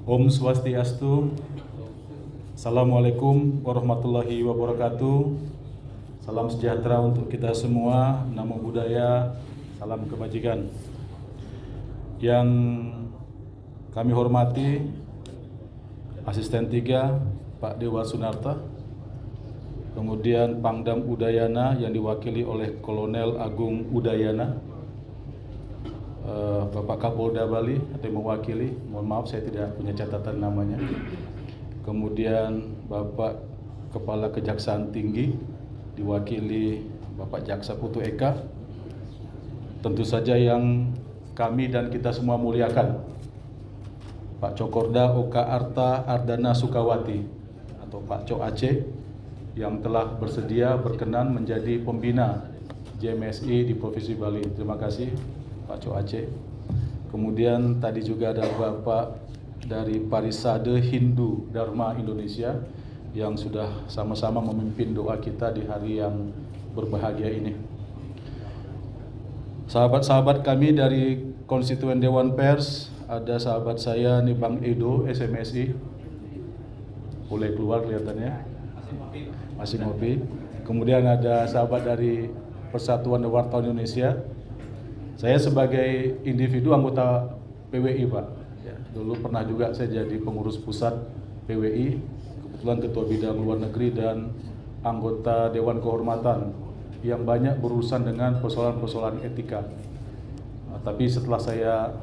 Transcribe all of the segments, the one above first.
Om Swastiastu. Assalamualaikum warahmatullahi wabarakatuh. Salam sejahtera untuk kita semua. Namo Buddhaya, salam kebajikan. Yang kami hormati Asisten 3 Pak Dewa Sunarta, kemudian Pangdam Udayana yang diwakili oleh Kolonel Agung Udayana, Bapak Kapolda Bali atau yang mewakili, mohon maaf saya tidak punya catatan namanya. Kemudian Bapak Kepala Kejaksaan Tinggi diwakili Bapak Jaksa Putu Eka. Tentu saja yang kami dan kita semua muliakan, Pak Cokorda Oka Arta Ardana Sukawati atau Pak Cok Aceh yang telah bersedia berkenan menjadi pembina JMSI di Provinsi Bali. Terima kasih Pak Cok Aceh. Kemudian tadi juga ada Bapak dari Parisade Hindu Dharma Indonesia yang sudah sama-sama memimpin doa kita di hari yang berbahagia ini. Sahabat-sahabat kami dari konstituen Dewan Pers, ada sahabat saya nih Bang Edo SMSI, boleh keluar kelihatannya, masih ngopi. Kemudian ada sahabat dari Persatuan Wartawan Indonesia. Saya sebagai individu anggota PWI Pak, ya, dulu pernah juga saya jadi pengurus pusat PWI, kebetulan ketua bidang luar negeri dan anggota Dewan Kehormatan yang banyak berurusan dengan persoalan-persoalan etika. Tapi setelah saya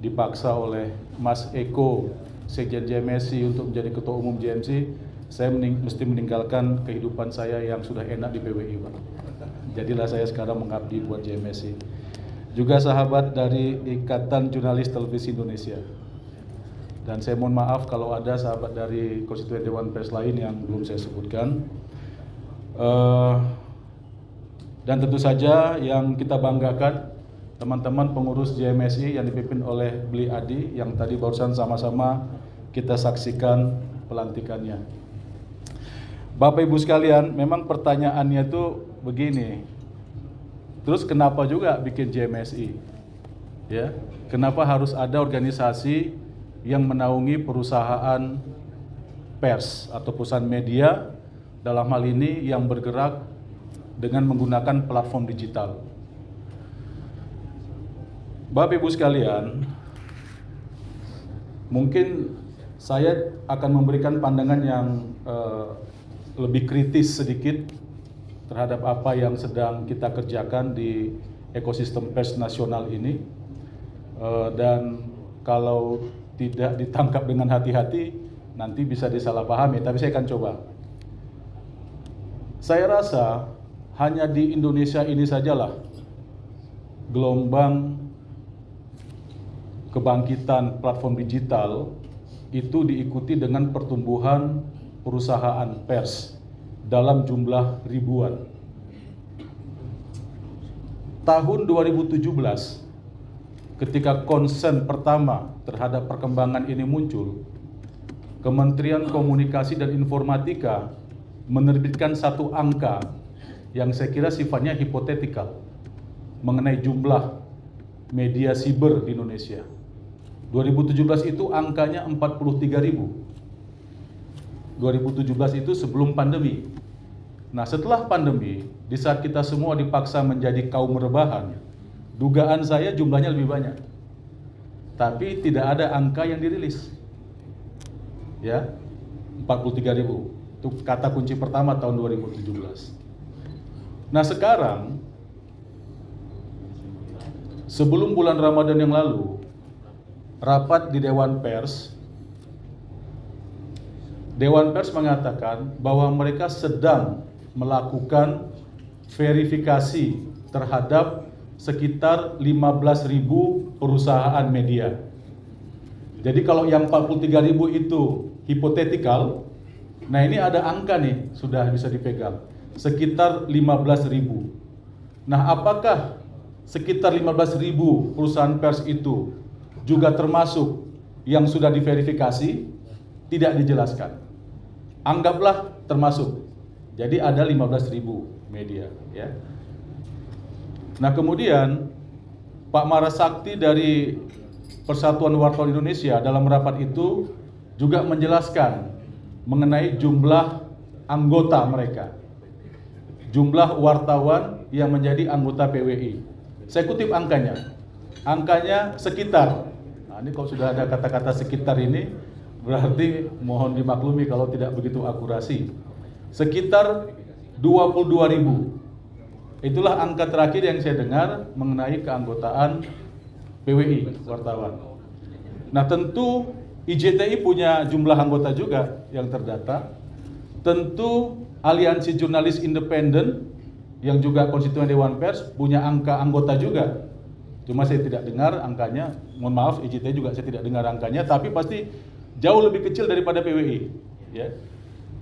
dipaksa oleh Mas Eko, Sekjen JMSI untuk menjadi Ketua Umum JMC, saya mesti meninggalkan kehidupan saya yang sudah enak di PWI Pak. Jadilah saya sekarang mengabdi buat JMSI. Juga sahabat dari Ikatan Jurnalis Televisi Indonesia. Dan saya mohon maaf kalau ada sahabat dari konstituen Dewan Pers lain yang belum saya sebutkan. Dan tentu saja yang kita banggakan, teman-teman pengurus JMSI yang dipimpin oleh Bli Adi yang tadi barusan sama-sama kita saksikan pelantikannya. Bapak Ibu sekalian, memang pertanyaannya itu begini. Terus kenapa juga bikin JMSI? Ya, kenapa harus ada organisasi yang menaungi perusahaan pers atau perusahaan media dalam hal ini yang bergerak dengan menggunakan platform digital? Bapak Ibu sekalian, mungkin saya akan memberikan pandangan yang lebih kritis sedikit terhadap apa yang sedang kita kerjakan di ekosistem pers nasional ini, dan kalau tidak ditangkap dengan hati-hati nanti bisa disalahpahami, tapi saya akan coba. Saya rasa hanya di Indonesia ini sajalah gelombang kebangkitan platform digital itu diikuti dengan pertumbuhan perusahaan pers dalam jumlah ribuan. Tahun 2017, ketika concern pertama terhadap perkembangan ini muncul, Kementerian Komunikasi dan Informatika menerbitkan satu angka yang saya kira sifatnya hipotetikal mengenai jumlah media siber di Indonesia. 2017 itu angkanya 43.000. 2017 itu sebelum pandemi. Nah, setelah pandemi, di saat kita semua dipaksa menjadi kaum rebahan, dugaan saya jumlahnya lebih banyak. Tapi tidak ada angka yang dirilis. Ya, 43.000. Itu kata kunci pertama tahun 2017. Nah, sekarang sebelum bulan Ramadan yang lalu, rapat di Dewan Pers mengatakan bahwa mereka sedang melakukan verifikasi terhadap sekitar 15.000 perusahaan media. Jadi kalau yang 43.000 itu hipotetikal, nah ini ada angka nih sudah bisa dipegang, sekitar 15.000. Nah, apakah sekitar 15.000 perusahaan pers itu juga termasuk yang sudah diverifikasi? Tidak dijelaskan. Anggaplah termasuk. Jadi ada 15.000 media, ya. Nah, kemudian Pak Marasakti dari Persatuan Wartawan Indonesia dalam rapat itu juga menjelaskan mengenai jumlah anggota mereka, jumlah wartawan yang menjadi anggota PWI. Saya kutip angkanya sekitar, nah ini kalau sudah ada kata-kata sekitar ini, berarti mohon dimaklumi kalau tidak begitu akurasi. Sekitar 22.000. Itulah angka terakhir yang saya dengar mengenai keanggotaan PWI, wartawan. Nah tentu IJTI punya jumlah anggota juga yang terdata. Tentu Aliansi Jurnalis Independen yang juga konstituen Dewan Pers punya angka anggota juga. Cuma saya tidak dengar angkanya, mohon maaf IJTI juga saya tidak dengar angkanya, tapi pasti jauh lebih kecil daripada PWI. Ya.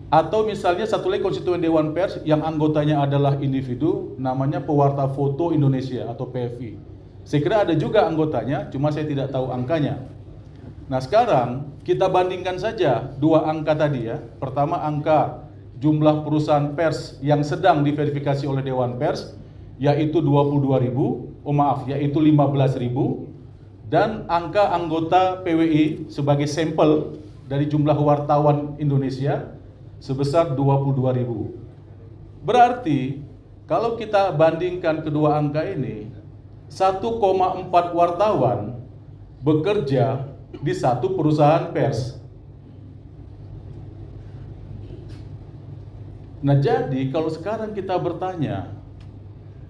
Atau misalnya satu lagi konstituen Dewan Pers yang anggotanya adalah individu, namanya Pewarta Foto Indonesia atau PFI. Saya kira ada juga anggotanya, cuma saya tidak tahu angkanya. Nah sekarang kita bandingkan saja dua angka tadi ya. Pertama angka jumlah perusahaan pers yang sedang diverifikasi oleh Dewan Pers, yaitu 22.000, yaitu 15.000. Dan angka anggota PWI sebagai sampel dari jumlah wartawan Indonesia sebesar 22.000. Berarti kalau kita bandingkan kedua angka ini, 1,4 wartawan bekerja di satu perusahaan pers. Nah jadi kalau sekarang kita bertanya,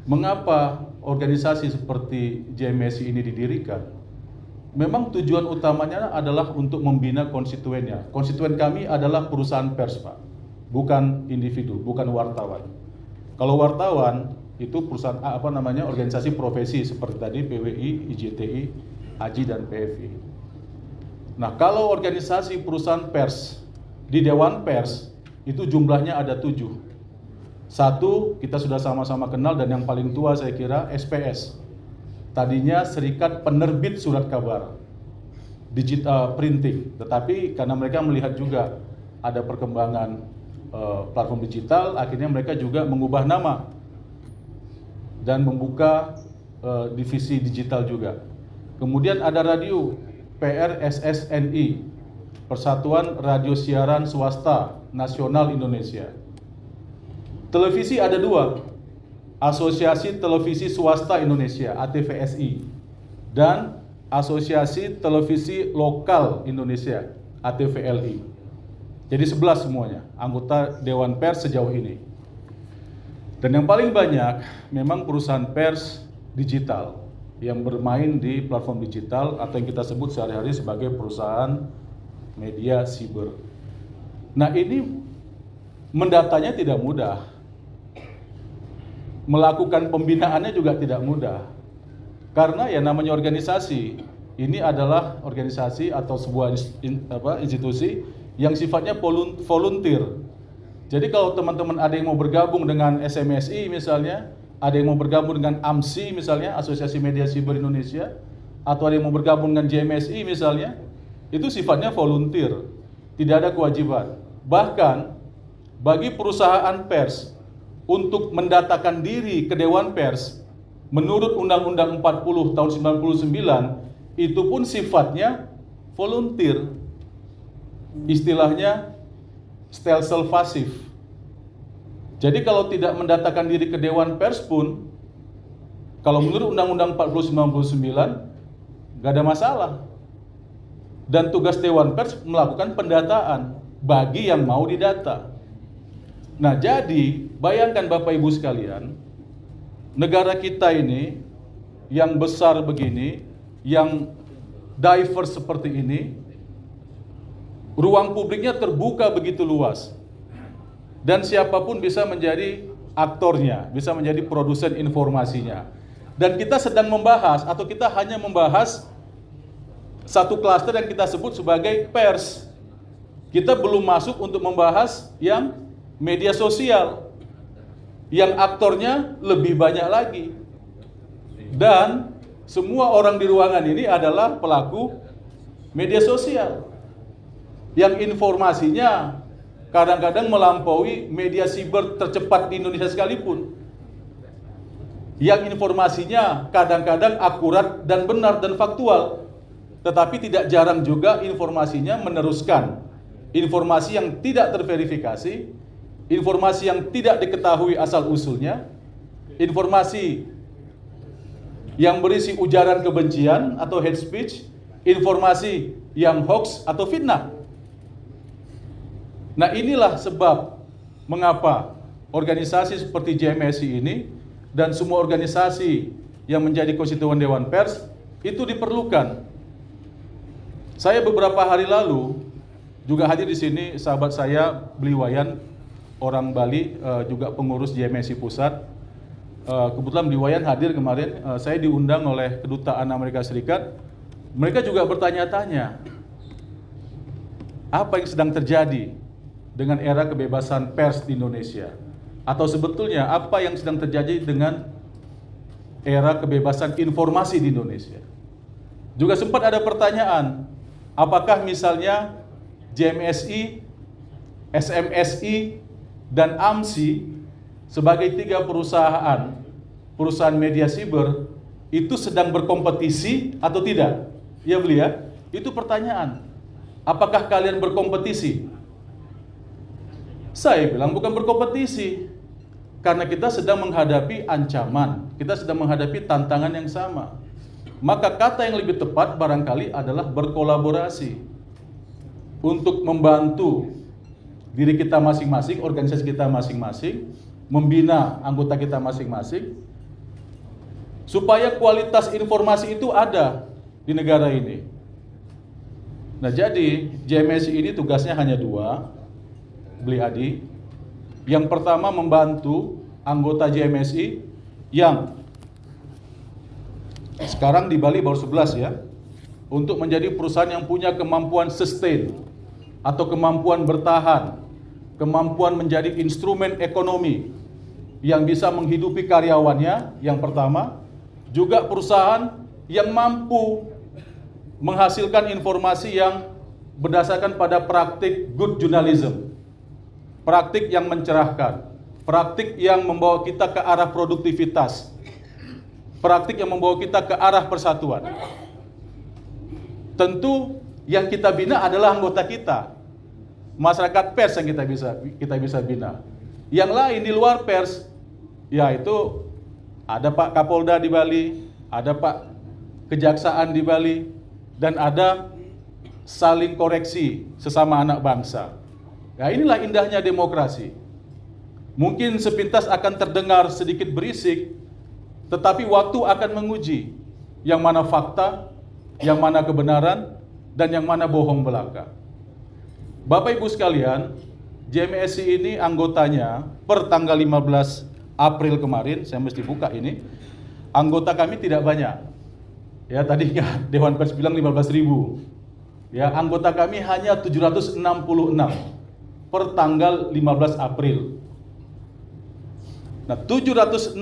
mengapa organisasi seperti JMSI ini didirikan? Memang tujuan utamanya adalah untuk membina konstituennya. Konstituen kami adalah perusahaan pers, Pak, bukan individu, bukan wartawan. Kalau wartawan itu perusahaan organisasi profesi seperti tadi PWI, IJTI, AJI dan PFI. Nah, kalau organisasi perusahaan pers di Dewan Pers itu jumlahnya ada 7. Satu kita sudah sama-sama kenal dan yang paling tua saya kira SPS. Tadinya Serikat Penerbit Surat Kabar digital printing, tetapi karena mereka melihat juga ada perkembangan platform digital, akhirnya mereka juga mengubah nama dan membuka divisi digital juga. Kemudian ada radio PRSSNI, Persatuan Radio Siaran Swasta Nasional Indonesia. Televisi ada 2, Asosiasi Televisi Swasta Indonesia (ATVSI) dan Asosiasi Televisi Lokal Indonesia (ATVLI). Jadi 11 semuanya anggota Dewan Pers sejauh ini. Dan yang paling banyak memang perusahaan pers digital yang bermain di platform digital atau yang kita sebut sehari-hari sebagai perusahaan media siber. Nah ini mendatanya tidak mudah. Melakukan pembinaannya juga tidak mudah. Karena ya namanya organisasi, ini adalah organisasi atau sebuah institusi yang sifatnya volunteer. Jadi kalau teman-teman ada yang mau bergabung dengan SMSI misalnya, ada yang mau bergabung dengan AMSI misalnya, Asosiasi Media Siber Indonesia, atau ada yang mau bergabung dengan JMSI misalnya, itu sifatnya volunteer, tidak ada kewajiban. Bahkan bagi perusahaan pers untuk mendatakan diri ke Dewan Pers menurut Undang-Undang 40 tahun 99 itu pun sifatnya volunteer. Istilahnya stelsel pasif. Jadi kalau tidak mendatakan diri ke Dewan Pers pun, kalau menurut Undang-Undang 40 99 gak ada masalah. Dan tugas Dewan Pers melakukan pendataan bagi yang mau didata. Nah jadi bayangkan Bapak Ibu sekalian, negara kita ini yang besar begini, yang diverse seperti ini, ruang publiknya terbuka begitu luas. Dan siapapun bisa menjadi aktornya, bisa menjadi produsen informasinya. Dan kita sedang membahas atau kita hanya membahas satu klaster yang kita sebut sebagai pers. Kita belum masuk untuk membahas yang media sosial, yang aktornya lebih banyak lagi. Dan semua orang di ruangan ini adalah pelaku media sosial, yang informasinya kadang-kadang melampaui media siber tercepat di Indonesia sekalipun, yang informasinya kadang-kadang akurat dan benar dan faktual. tetapi tidak jarang juga informasinya meneruskan informasi yang tidak terverifikasi, informasi yang tidak diketahui asal-usulnya, informasi yang berisi ujaran kebencian atau hate speech, informasi yang hoax atau fitnah. Nah, inilah sebab mengapa organisasi seperti JMSI ini dan semua organisasi yang menjadi konstituen Dewan Pers itu diperlukan. Saya beberapa hari lalu juga hadir di sini sahabat saya Bli Wayan, orang Bali, juga pengurus JMSI Pusat. Kebetulan Bli Wayan hadir kemarin, saya diundang oleh Kedutaan Amerika Serikat. Mereka juga bertanya-tanya, apa yang sedang terjadi dengan era kebebasan pers di Indonesia? Atau sebetulnya apa yang sedang terjadi dengan era kebebasan informasi di Indonesia? Juga sempat ada pertanyaan, apakah misalnya JMSI, SMSI, dan AMSI sebagai 3 perusahaan media siber itu sedang berkompetisi atau tidak? Ya Beli ya, itu pertanyaan. Apakah kalian berkompetisi? Saya bilang bukan berkompetisi, karena kita sedang menghadapi ancaman, kita sedang menghadapi tantangan yang sama. Maka kata yang lebih tepat barangkali adalah berkolaborasi untuk membantu diri kita masing-masing, organisasi kita masing-masing, membina anggota kita masing-masing, supaya kualitas informasi itu ada di negara ini. Nah, jadi JMSI ini tugasnya hanya 2, Beli Adi. Yang pertama membantu anggota JMSI yang sekarang di Bali baru 11 ya, untuk menjadi perusahaan yang punya kemampuan sustain atau kemampuan bertahan, kemampuan menjadi instrumen ekonomi yang bisa menghidupi karyawannya, yang pertama. Juga perusahaan yang mampu menghasilkan informasi yang berdasarkan pada praktik good journalism, praktik yang mencerahkan, praktik yang membawa kita ke arah produktivitas, praktik yang membawa kita ke arah persatuan. Tentu yang kita bina adalah anggota kita, masyarakat pers yang kita bisa bina. Yang lain di luar pers, yaitu ada Pak Kapolda di Bali, ada Pak Kejaksaan di Bali, dan ada saling koreksi sesama anak bangsa. Nah, inilah indahnya demokrasi. Mungkin sepintas akan terdengar sedikit berisik, tetapi waktu akan menguji yang mana fakta, yang mana kebenaran, dan yang mana bohong belaka. Bapak Ibu sekalian, JMSI ini anggotanya per tanggal 15 April kemarin, saya mesti buka ini, anggota kami tidak banyak. Ya, tadinya Dewan Pers bilang 15.000. Ya, anggota kami hanya 766 per tanggal 15 April. Nah, 766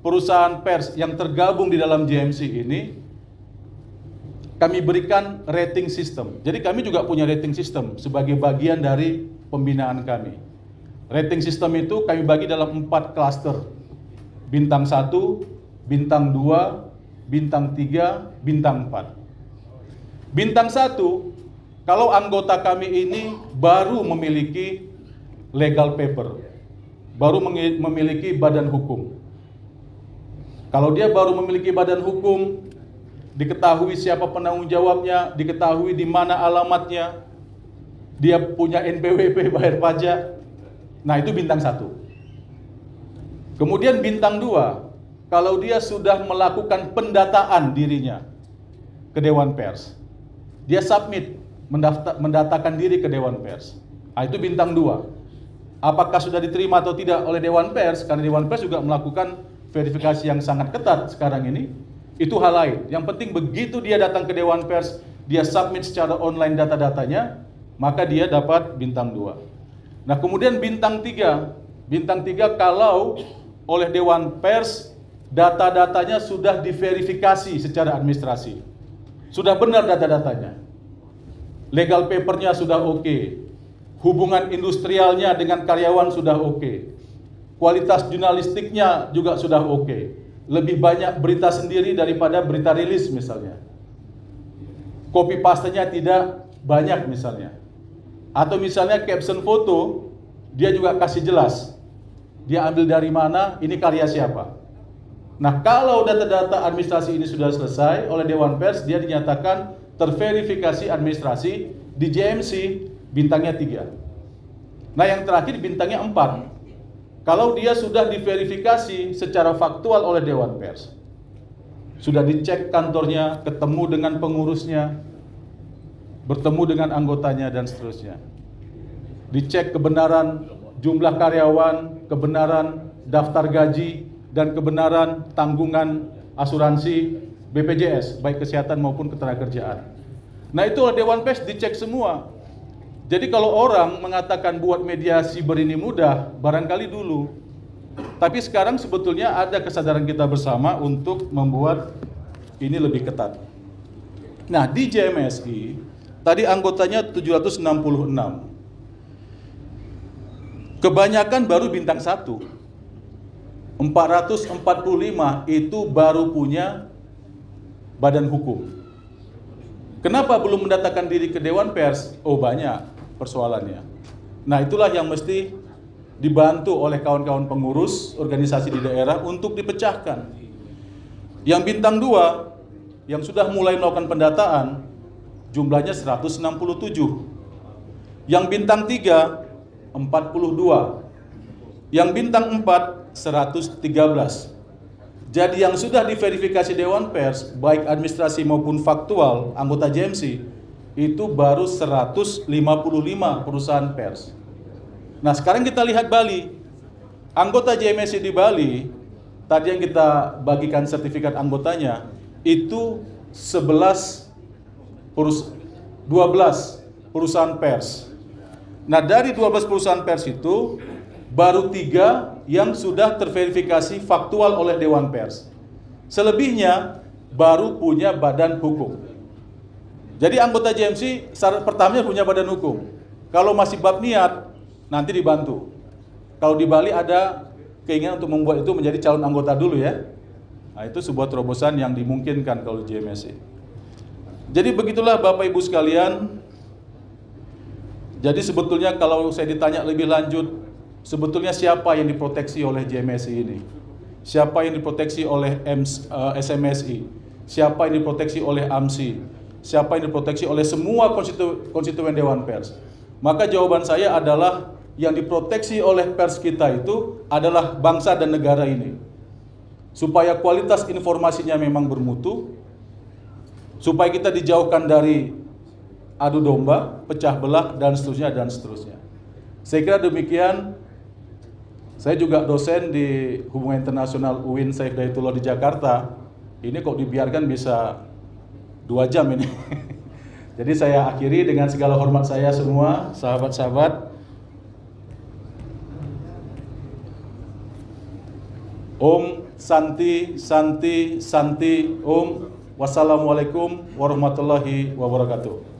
perusahaan pers yang tergabung di dalam JMSI ini kami berikan rating system. Jadi kami juga punya rating system sebagai bagian dari pembinaan kami. Rating system itu kami bagi dalam 4 klaster. Bintang 1, bintang 2, bintang 3, bintang 4. Bintang 1, kalau anggota kami ini baru memiliki legal paper, baru memiliki badan hukum. Kalau dia baru memiliki badan hukum, diketahui siapa penanggung jawabnya, diketahui di mana alamatnya, dia punya NPWP bayar pajak. Nah, itu bintang 1. Kemudian bintang 2, kalau dia sudah melakukan pendataan dirinya ke Dewan Pers, dia submit, mendatakan diri ke Dewan Pers. Nah, itu bintang 2. Apakah sudah diterima atau tidak oleh Dewan Pers, karena Dewan Pers juga melakukan verifikasi yang sangat ketat sekarang ini, itu hal lain. Yang penting begitu dia datang ke Dewan Pers, dia submit secara online data-datanya, maka dia dapat bintang 2. Nah, kemudian bintang 3. Bintang 3 kalau oleh Dewan Pers data-datanya sudah diverifikasi secara administrasi. Sudah benar data-datanya. Legal papernya sudah oke. Hubungan industrialnya dengan karyawan sudah oke. Kualitas jurnalistiknya juga sudah oke. Lebih banyak berita sendiri daripada berita rilis misalnya. copy pastenya tidak banyak misalnya. Atau misalnya caption foto, dia juga kasih jelas. Dia ambil dari mana, ini karya siapa. Nah, kalau data-data administrasi ini sudah selesai oleh Dewan Pers, dia dinyatakan terverifikasi administrasi di JMC bintangnya 3. Nah, yang terakhir bintangnya 4. Kalau dia sudah diverifikasi secara faktual oleh Dewan Pers, sudah dicek kantornya, ketemu dengan pengurusnya, bertemu dengan anggotanya dan seterusnya. Dicek kebenaran jumlah karyawan, kebenaran daftar gaji, dan kebenaran tanggungan asuransi BPJS, baik kesehatan maupun ketenagakerjaan. Nah, itu oleh Dewan Pers dicek semua. Jadi kalau orang mengatakan buat media siber ini mudah, barangkali dulu. Tapi sekarang sebetulnya ada kesadaran kita bersama untuk membuat ini lebih ketat. Nah, di JMSI, tadi anggotanya 766. Kebanyakan baru bintang 1. 445 itu baru punya badan hukum. Kenapa belum mendaftarkan diri ke Dewan Pers? Oh, banyak persoalannya. Nah, itulah yang mesti dibantu oleh kawan-kawan pengurus organisasi di daerah untuk dipecahkan. Yang bintang 2 yang sudah mulai melakukan pendataan jumlahnya 167. Yang bintang 3 42. Yang bintang 4 113. Jadi yang sudah diverifikasi Dewan Pers, baik administrasi maupun faktual anggota JMC, itu baru 155 perusahaan pers. Nah, sekarang kita lihat Bali. Anggota JMSI di Bali, tadi yang kita bagikan sertifikat anggotanya, itu 12 perusahaan pers. Nah, dari 12 perusahaan pers itu, baru 3 yang sudah terverifikasi faktual oleh Dewan Pers. Selebihnya baru punya badan hukum. Jadi anggota JMC syarat pertamanya punya badan hukum. Kalau masih bab niat, nanti dibantu. Kalau di Bali ada keinginan untuk membuat itu menjadi calon anggota dulu ya. Nah, itu sebuah terobosan yang dimungkinkan kalau JMSI. Jadi begitulah Bapak Ibu sekalian. Jadi sebetulnya kalau saya ditanya lebih lanjut, sebetulnya siapa yang diproteksi oleh JMSI ini? Siapa yang diproteksi oleh SMSI? Siapa yang diproteksi oleh AMSI? Siapa yang diproteksi oleh semua konstituen Dewan Pers? Maka jawaban saya adalah yang diproteksi oleh pers kita itu adalah bangsa dan negara ini. Supaya kualitas informasinya memang bermutu, supaya kita dijauhkan dari adu domba, pecah belah, dan seterusnya, dan seterusnya. Saya kira demikian. Saya juga dosen di Hubungan Internasional UIN Saif Daitullah di Jakarta. Ini kok dibiarkan bisa 2 jam ini. Jadi saya akhiri dengan segala hormat saya semua, sahabat-sahabat. Om Santi, Santi, Santi, Om. Wassalamualaikum warahmatullahi wabarakatuh.